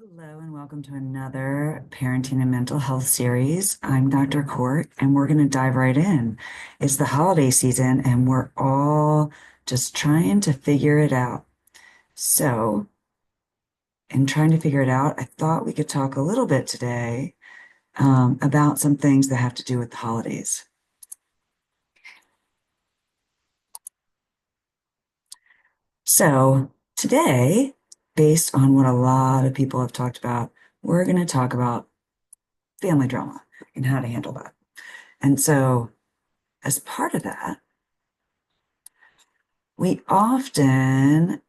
Hello and welcome to another parenting and mental health series. I'm Dr. Court and we're going to dive right in. It's the holiday season and we're all just trying to figure it out. So, in trying to figure it out, I thought we could talk a little bit today about some things that have to do with the holidays. So, today, based on what a lot of people have talked about, we're going to talk about family drama and how to handle that. And so, as part of that, we often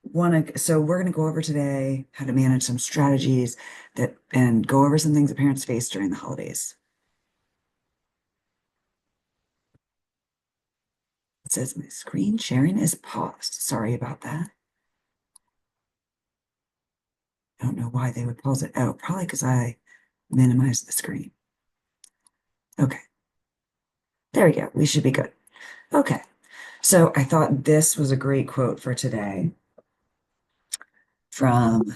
want to, so we're going to go over today how to manage some strategies that and go over some things that parents face during the holidays. It says my screen sharing is paused. Sorry about that. I don't know why they would pause it. Oh, probably because I minimized the screen. Okay, there we go. We should be good. Okay, so I thought this was a great quote for today from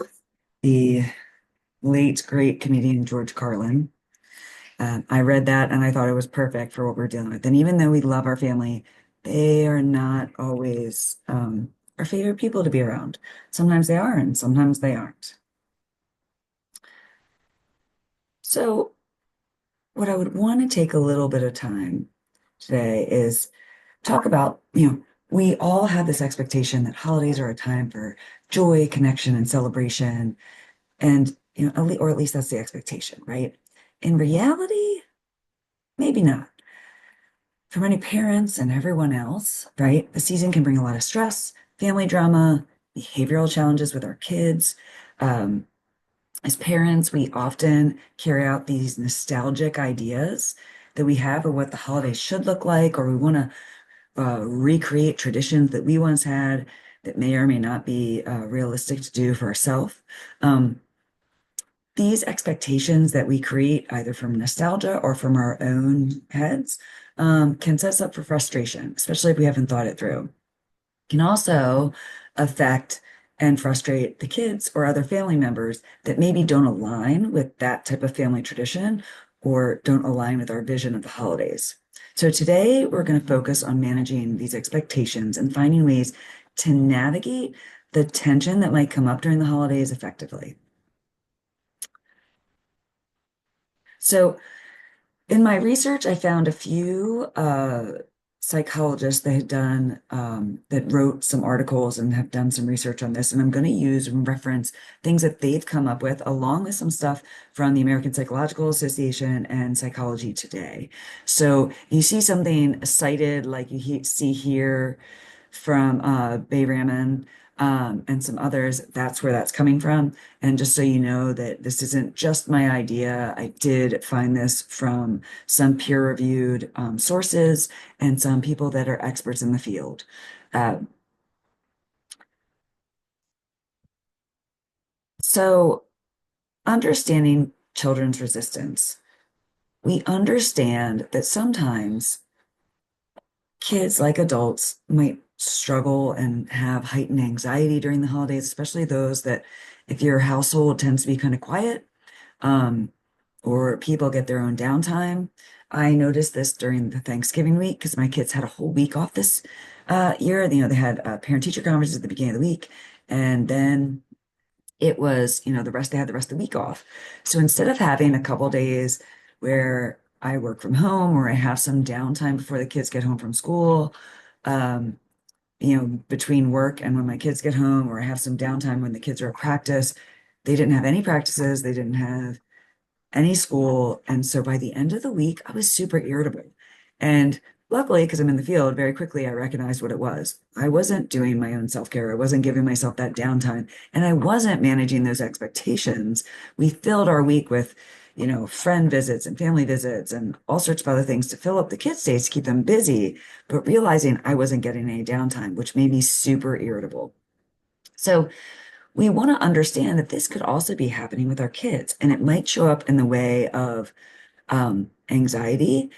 the late great comedian George Carlin. I read that and I thought it was perfect for what we're dealing with. And even though we love our family, they are not always our favorite people to be around. Sometimes they are, and sometimes they aren't. So, what I would want to take a little bit of time today is talk about, we all have this expectation that holidays are a time for joy, connection, and celebration. And, or at least that's the expectation, right? In reality, maybe not. For many parents and everyone else, right, the season can bring a lot of stress, family drama, behavioral challenges with our kids. Um, as parents, we often carry out these nostalgic ideas that we have of what the holidays should look like, or we want to recreate traditions that we once had that may or may not be realistic to do for ourselves. Um, these expectations that we create either from nostalgia or from our own heads can set us up for frustration, especially if we haven't thought it through. Can also affect and frustrate the kids or other family members that maybe don't align with that type of family tradition or don't align with our vision of the holidays. So today we're going to focus on managing these expectations and finding ways to navigate the tension that might come up during the holidays effectively. So in my research, I found a few psychologists that had done that wrote some articles and have done some research on this, and I'm going to use and reference things that they've come up with, along with some stuff from the American Psychological Association and Psychology Today. So you see something cited like see here from Bayramin and some others. That's where that's coming from. And just so you know that this isn't just my idea, I did find this from some peer-reviewed sources and some people that are experts in the field. Uh, so understanding children's resistance, we understand that sometimes kids, like adults, might struggle and have heightened anxiety during the holidays, especially those that, if your household tends to be kind of quiet, um, or people get their own downtime. I noticed this during the Thanksgiving week because my kids had a whole week off this year. They had parent-teacher conferences at the beginning of the week, and then it was, they had the rest of the week off. So instead of having a couple days where I work from home or I have some downtime before the kids get home from school, um, between work and when my kids get home, or I have some downtime when the kids are at practice, they didn't have any practices, they didn't have any school. And so by the end of the week, I was super irritable. And luckily, because I'm in the field, very quickly I recognized what it was. I wasn't doing my own self-care. I wasn't giving myself that downtime. And I wasn't managing those expectations. We filled our week with, friend visits and family visits and all sorts of other things to fill up the kids' days to keep them busy, but realizing I wasn't getting any downtime, which made me super irritable. So we want to understand that this could also be happening with our kids, and it might show up in the way of anxiety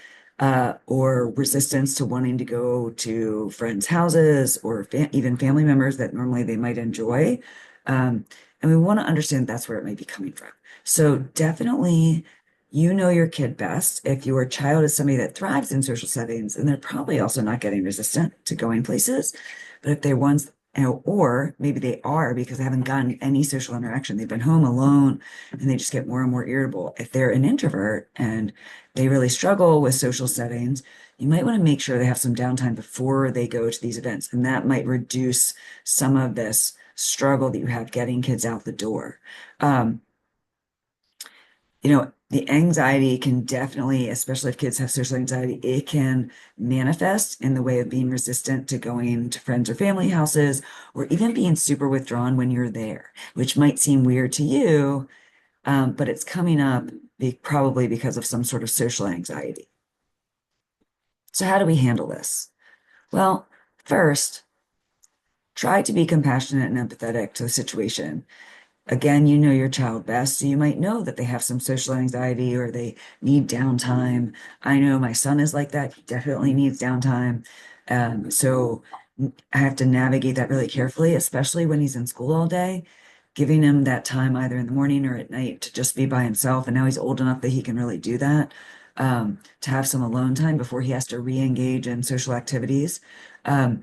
or resistance to wanting to go to friends' houses or even family members that normally they might enjoy. And we want to understand that's where it might be coming from. So definitely, you know your kid best. If your child is somebody that thrives in social settings, and they're probably also not getting resistant to going places. But if they're ones, or maybe they are because they haven't gotten any social interaction, they've been home alone and they just get more and more irritable. If they're an introvert and they really struggle with social settings, you might want to make sure they have some downtime before they go to these events. And that might reduce some of this struggle that you have getting kids out the door. Um, the anxiety can definitely, especially if kids have social anxiety, it can manifest in the way of being resistant to going to friends or family houses, or even being super withdrawn when you're there, which might seem weird to you, but it's coming up probably because of some sort of social anxiety. So how do we handle this? Well, first, try to be compassionate and empathetic to the situation. Again, you know your child best, so you might know that they have some social anxiety or they need downtime. I know my son is like that. He definitely needs downtime. So I have to navigate that really carefully, especially when he's in school all day, giving him that time either in the morning or at night to just be by himself. And now he's old enough that he can really do that, to have some alone time before he has to re-engage in social activities. Um,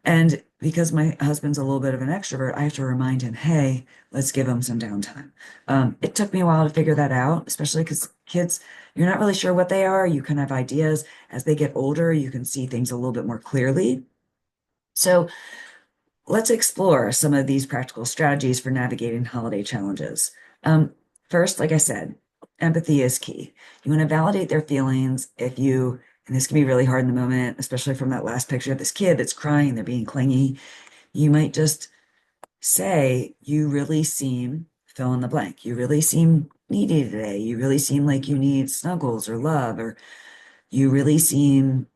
and because my husband's a little bit of an extrovert, I have to remind him, hey, let's give him some downtime. It took me a while to figure that out, especially because kids, you're not really sure what they are. You can have ideas. As they get older, you can see things a little bit more clearly. So let's explore some of these practical strategies for navigating holiday challenges. Um, First, like I said, empathy is key. You want to validate their feelings. And this can be really hard in the moment, especially from that last picture of this kid that's crying, they're being clingy. You might just say, you really seem fill in the blank. You really seem needy today. You really seem like you need snuggles or love, or you really seem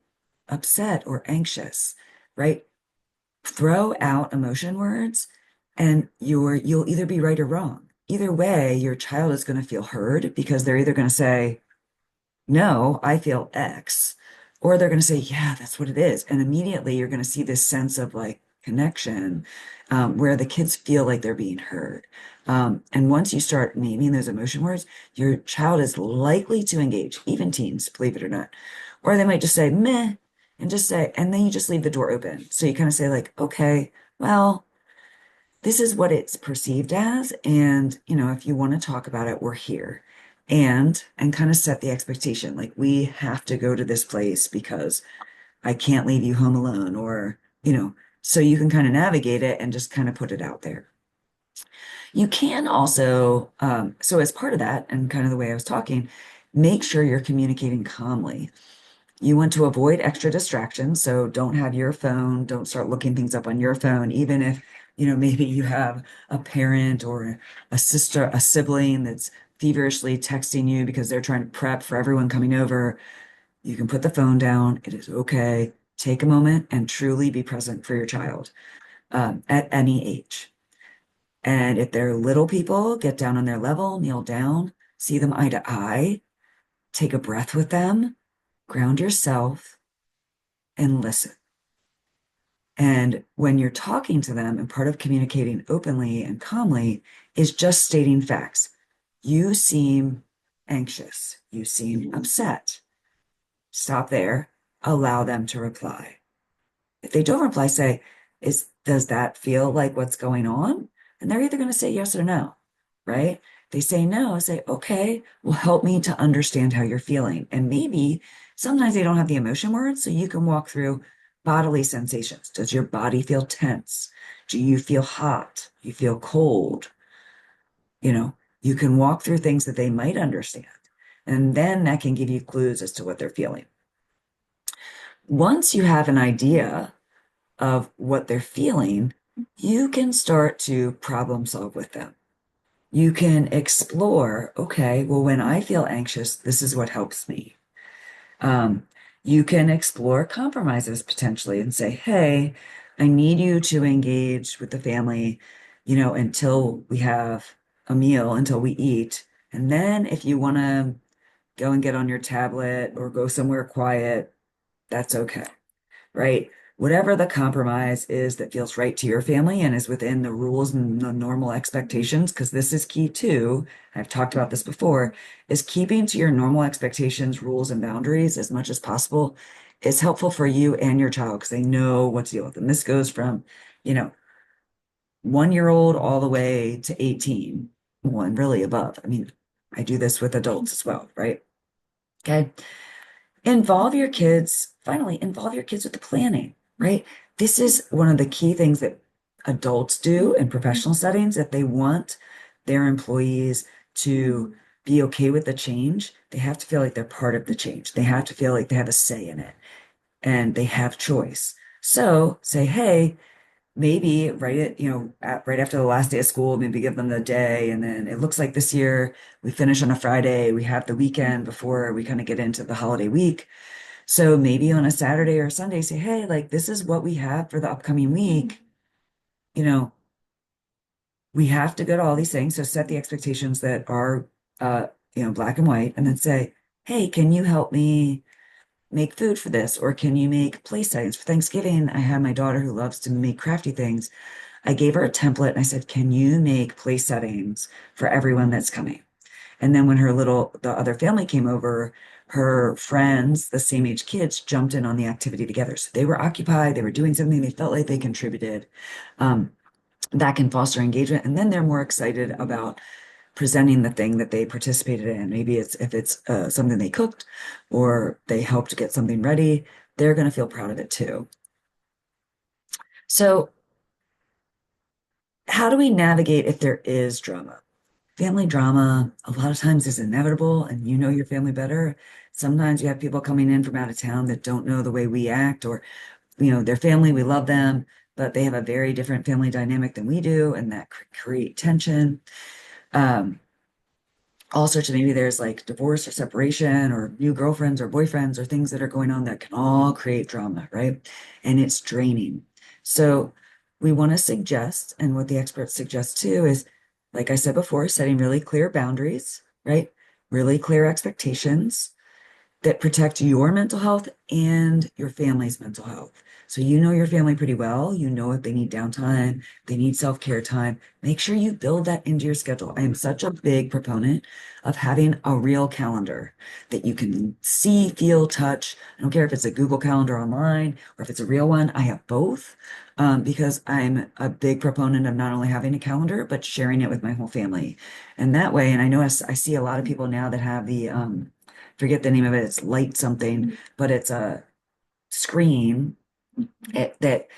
upset or anxious, right? Throw out emotion words and you'll either be right or wrong. Either way, your child is going to feel heard because they're either going to say, no, I feel X, or they're going to say, yeah, that's what it is. And immediately you're going to see this sense of like connection, where the kids feel like they're being heard. And once you start naming those emotion words, your child is likely to engage, even teens, believe it or not. Or they might just say, meh, and just say, and then you just leave the door open. So you kind of say, like, okay, well, this is what it's perceived as. And, if you want to talk about it, we're here. And kind of set the expectation. Like, we have to go to this place because I can't leave you home alone, or, so you can kind of navigate it and just kind of put it out there. You can also, so as part of that, and kind of the way I was talking, make sure you're communicating calmly. You want to avoid extra distractions, so don't have your phone, don't start looking things up on your phone, even if, maybe you have a parent or a sister, a sibling that's feverishly texting you because they're trying to prep for everyone coming over. You can put the phone down. It is okay. Take a moment and truly be present for your child, at any age. And if they're little people, get down on their level, kneel down, see them eye to eye, take a breath with them, ground yourself, and listen. And when you're talking to them, and part of communicating openly and calmly is just stating facts. You seem anxious. You seem upset. Stop there. Allow them to reply. If they don't reply, say, does that feel like what's going on? And they're either going to say yes or no, right? They say no, say, okay, well, help me to understand how you're feeling. And maybe sometimes they don't have the emotion words, so you can walk through bodily sensations. Does your body feel tense? Do you feel hot? Do you feel cold? You know, you can walk through things that they might understand. And then that can give you clues as to what they're feeling. Once you have an idea of what they're feeling, you can start to problem solve with them. You can explore, okay, well, when I feel anxious, this is what helps me. Um, you can explore compromises potentially and say, hey, I need you to engage with the family, until we have a meal, until we eat. And then if you want to go and get on your tablet or go somewhere quiet, that's okay, right? whatever the compromise is that feels right to your family and is within the rules and the normal expectations, because this is key too. I've talked about this before, is keeping to your normal expectations, rules, and boundaries as much as possible is helpful for you and your child because they know what to deal with. And this goes from, you know, 1 year old all the way to 18, well, and really above. I mean, I do this with adults as well, right? Okay. Involve your kids with the planning, right? This is one of the key things that adults do in professional settings. If they want their employees to be okay with the change, they have to feel like they're part of the change. They have to feel like they have a say in it and they have choice. So say, hey, maybe right after the last day of school, maybe give them the day. And then it looks like this year we finish on a Friday. We have the weekend before we kind of get into the holiday week. So maybe on a Saturday or Sunday, say, hey, like this is what we have for the upcoming week. You know, we have to go to all these things. So set the expectations that are, uh, black and white, and then say, hey, can you help me make food for this? Or can you make play settings for Thanksgiving? I have my daughter who loves to make crafty things. I gave her a template and I said, can you make play settings for everyone that's coming? And then when the other family came over, her friends, the same age kids, jumped in on the activity together. So they were occupied, they were doing something, they felt like they contributed. Um, that can foster engagement. And then they're more excited about presenting the thing that they participated in. Maybe it's if it's something they cooked or they helped get something ready, they're going to feel proud of it too. So, how do we navigate if there is drama? Family drama, a lot of times is inevitable, and you know your family better. Sometimes you have people coming in from out of town that don't know the way we act, or, their family, we love them, but they have a very different family dynamic than we do, and that create tension. Um, all sorts of maybe there's like divorce or separation or new girlfriends or boyfriends or things that are going on that can all create drama, right? And it's draining. So we want to suggest, and what the experts suggest too is, like I said before, setting really clear boundaries, right? Really clear expectations that protect your mental health and your family's mental health. So you know your family pretty well. You know if they need downtime, they need self-care time. Make sure you build that into your schedule. I am such a big proponent of having a real calendar that you can see, feel, touch. I don't care if it's a Google Calendar online or if it's a real one. I have both because I'm a big proponent of not only having a calendar, but sharing it with my whole family. And that way, and I know I see a lot of people now that have the forget the name of it. It's light something, but it's a screen that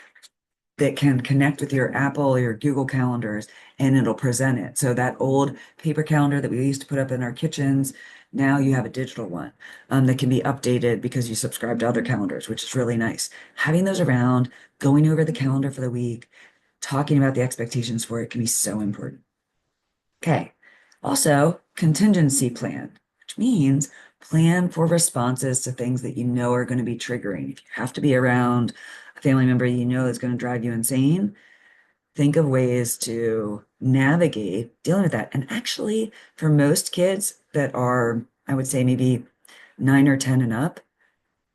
can connect with your Apple or your Google calendars and it'll present it. So that old paper calendar that we used to put up in our kitchens, now you have a digital one that can be updated because you subscribe to other calendars, which is really nice. Having those around, going over the calendar for the week, talking about the expectations for it can be so important. Okay. Also, contingency plan, which means plan for responses to things that you know are going to be triggering. If you have to be around a family member you know is going to drive you insane, think of ways to navigate dealing with that. And actually, for most kids that are, I would say maybe 9 or 10 and up,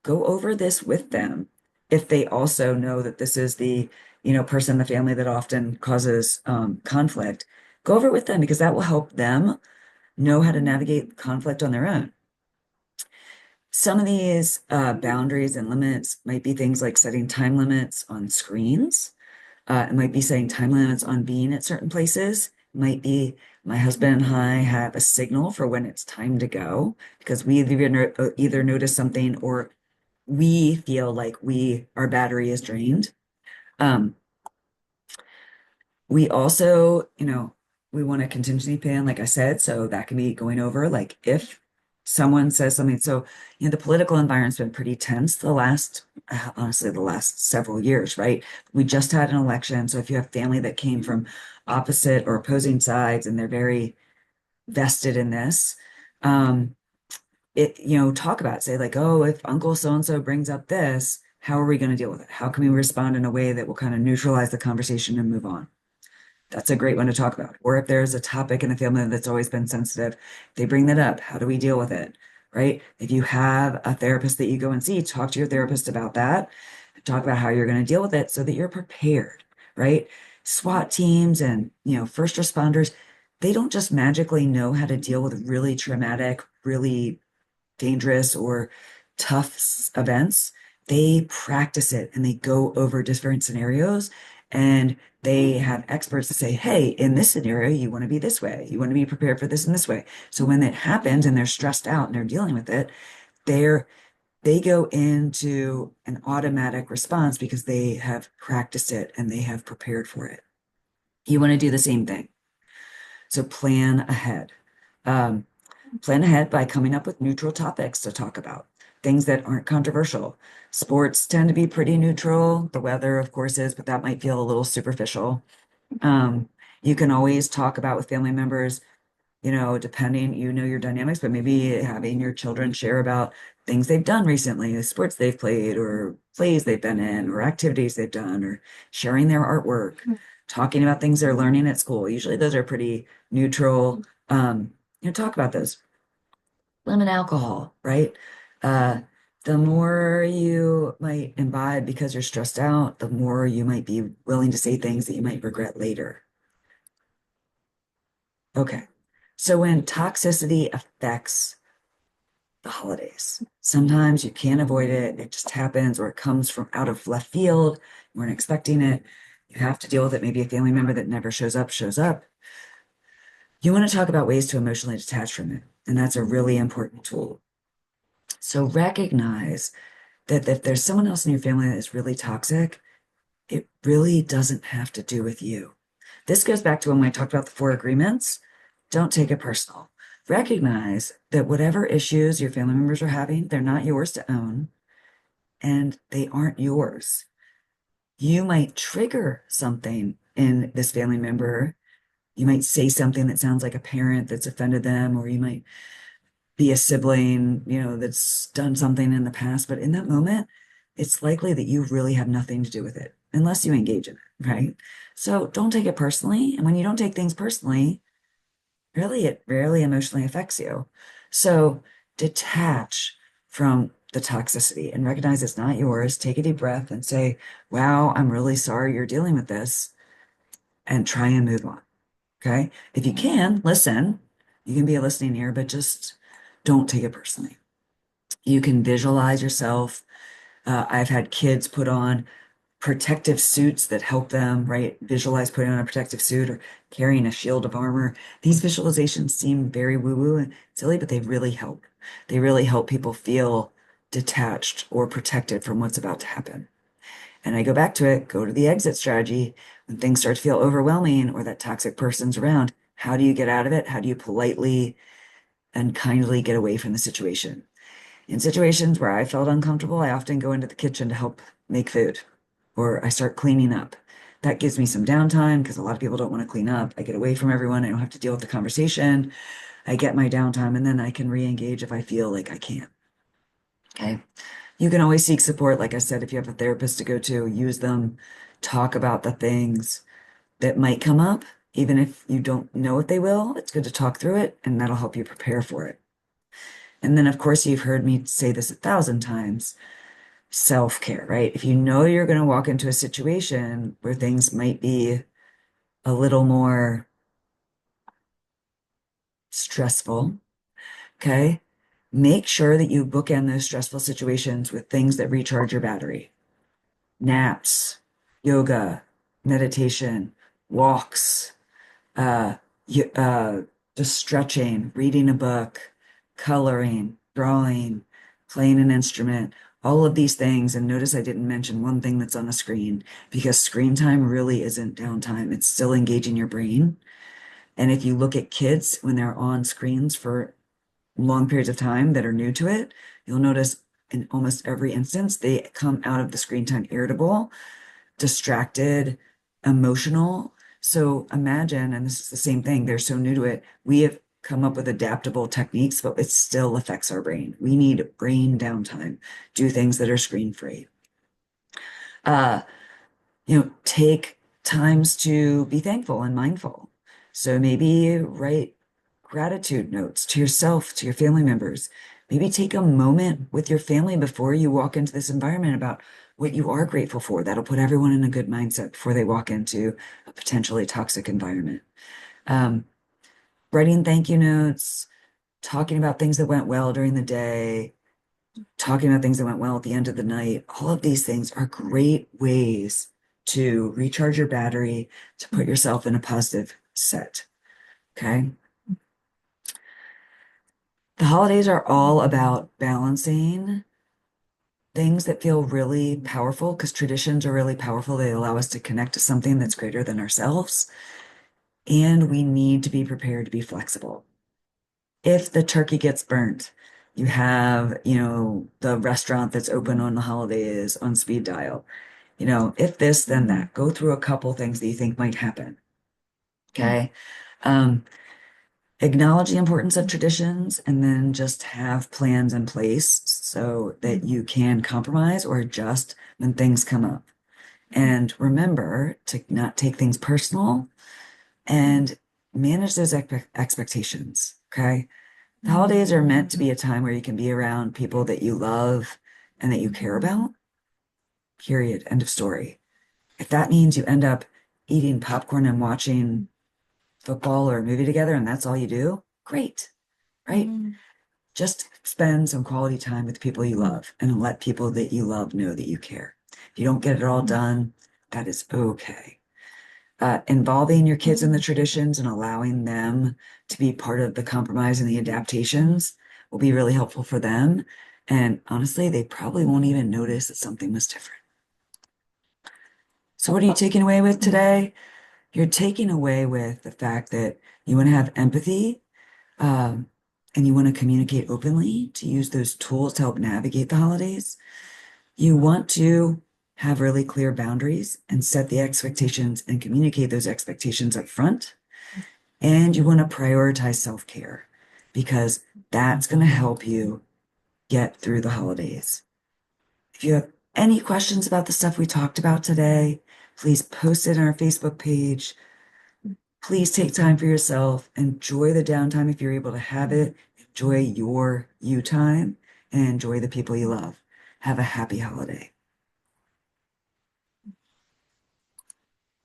go over this with them. If they also know that this is the, person in the family that often causes conflict, go over it with them because that will help them know how to navigate conflict on their own. Some of these boundaries and limits might be things like setting time limits on screens. It might be setting time limits on being at certain places. It might be my husband and I have a signal for when it's time to go because we either notice something or we feel like our battery is drained. Um, we also, we want a contingency plan, like I said, so that can be going over like if someone says something. So, the political environment's been pretty tense honestly, the last several years, right? We just had an election. So if you have family that came from opposite or opposing sides and they're very vested in this, um, talk about it. Say like, oh, if Uncle so-and-so brings up this, how are we going to deal with it? How can we respond in a way that will kind of neutralize the conversation and move on? That's a great one to talk about. Or if there's a topic in the family that's always been sensitive, they bring that up. How do we deal with it? Right? If you have a therapist that you go and see, talk to your therapist about that. talk about how you're going to deal with it so that you're prepared, right? SWAT teams and, first responders, they don't just magically know how to deal with really traumatic, really dangerous or tough events. They practice it and they go over different scenarios and they have experts to say, hey, in this scenario, you want to be this way. You want to be prepared for this and this way. So when it happens and they're stressed out and they're dealing with it, they're they go into an automatic response because they have practiced it and they have prepared for it. You want to do the same thing. So plan ahead. Um, Plan ahead by coming up with neutral topics to talk about, things that aren't controversial. Sports tend to be pretty neutral. The weather, of course, is, but that might feel a little superficial. Um, you can always talk about with family members, depending, your dynamics, but maybe having your children share about things they've done recently, sports they've played, or plays they've been in, or activities they've done, or sharing their artwork, talking about things they're learning at school. Usually those are pretty neutral. Talk about those. Lemon alcohol, right? Uh, the more you might imbibe because you're stressed out, the more you might be willing to say things that you might regret later. Okay. So when toxicity affects the holidays, sometimes you can't avoid it. It just happens, or it comes from out of left field. You weren't expecting it. You have to deal with it. Maybe a family member that never shows up shows up. You want to talk about ways to emotionally detach from it. And that's a really important tool. So recognize that if there's someone else in your family that is really toxic, it really doesn't have to do with you. This goes back to when I talked about the 4 agreements. Don't take it personal. Recognize that whatever issues your family members are having, they're not yours to own and they aren't yours. You might trigger something in this family member. You might say something that sounds like a parent that's offended them, or you might be a sibling, that's done something in the past. But in that moment, it's likely that you really have nothing to do with it unless you engage in it, right? So don't take it personally. And when you don't take things personally, really, it rarely emotionally affects you. So detach from the toxicity and recognize it's not yours. Take a deep breath and say, wow, I'm really sorry you're dealing with this, and try and move on. Okay. If you can, listen. You can be a listening ear, but just don't take it personally. You can visualize yourself. I've had kids put on protective suits that help them, right? Visualize putting on a protective suit or carrying a shield of armor. These visualizations seem very woo-woo and silly, but they really help. They really help people feel detached or protected from what's about to happen. And I go back to it, go to the exit strategy. When things start to feel overwhelming or that toxic person's around, how do you get out of it? How do you politely and kindly get away from the situation? In situations where I felt uncomfortable, I often go into the kitchen to help make food, or I start cleaning up. That gives me some downtime because a lot of people don't want to clean up. I get away from everyone. I don't have to deal with the conversation. I get my downtime and then I can re-engage if I feel like I can't. Okay. You can always seek support. Like I said, if you have a therapist to go to, use them, talk about the things that might come up. Even if you don't know if they will, it's good to talk through it and that'll help you prepare for it. And then, of course, you've heard me say this 1,000 times, self-care, right? If you know you're going to walk into a situation where things might be a little more stressful, okay, make sure that you bookend those stressful situations with things that recharge your battery. Naps, yoga, meditation, walks, uh, you, just stretching, reading a book, coloring, drawing, playing an instrument, all of these things. And notice I didn't mention one thing that's on the screen because screen time really isn't downtime. It's still engaging your brain. And if you look at kids when they're on screens for long periods of time that are new to it, you'll notice in almost every instance, they come out of the screen time irritable, distracted, emotional. So imagine, and this is the same thing, they're so new to it. We have come up with adaptable techniques, but it still affects our brain. We need brain downtime, do things that are screen free. Uh, take times to be thankful and mindful. So maybe write gratitude notes to yourself, to your family members. Maybe take a moment with your family before you walk into this environment about what you are grateful for. That'll put everyone in a good mindset before they walk into a potentially toxic environment. Um, Writing thank you notes, talking about things that went well during the day, talking about things that went well at the end of the night. All of these things are great ways to recharge your battery, to put yourself in a positive set. Okay. The holidays are all about balancing things that feel really powerful because traditions are really powerful. They allow us to connect to something that's greater than ourselves. And we need to be prepared to be flexible. If the turkey gets burnt, you have, the restaurant that's open on the holidays on speed dial. If this, then that. Go through a couple things that you think might happen. Okay. Um, Acknowledge the importance of traditions and then just have plans in place so that you can compromise or adjust when things come up. And remember to not take things personal and manage those expectations. Okay. The holidays are meant to be a time where you can be around people that you love and that you care about. Period. End of story. If that means you end up eating popcorn and watching football or a movie together and that's all you do, great, right? Just spend some quality time with people you love and let people that you love know that you care. If you don't get it all done, that is okay. Involving your kids in the traditions and allowing them to be part of the compromise and the adaptations will be really helpful for them. And honestly, they probably won't even notice that something was different. So what are you taking away with today? You're taking away with the fact that you want to have empathy, and you want to communicate openly to use those tools to help navigate the holidays. You want to have really clear boundaries and set the expectations and communicate those expectations up front. And you want to prioritize self-care because that's going to help you get through the holidays. If you have any questions about the stuff we talked about today, please post it on our Facebook page. Please take time for yourself. Enjoy the downtime if you're able to have it. Enjoy your you time and enjoy the people you love. Have a happy holiday.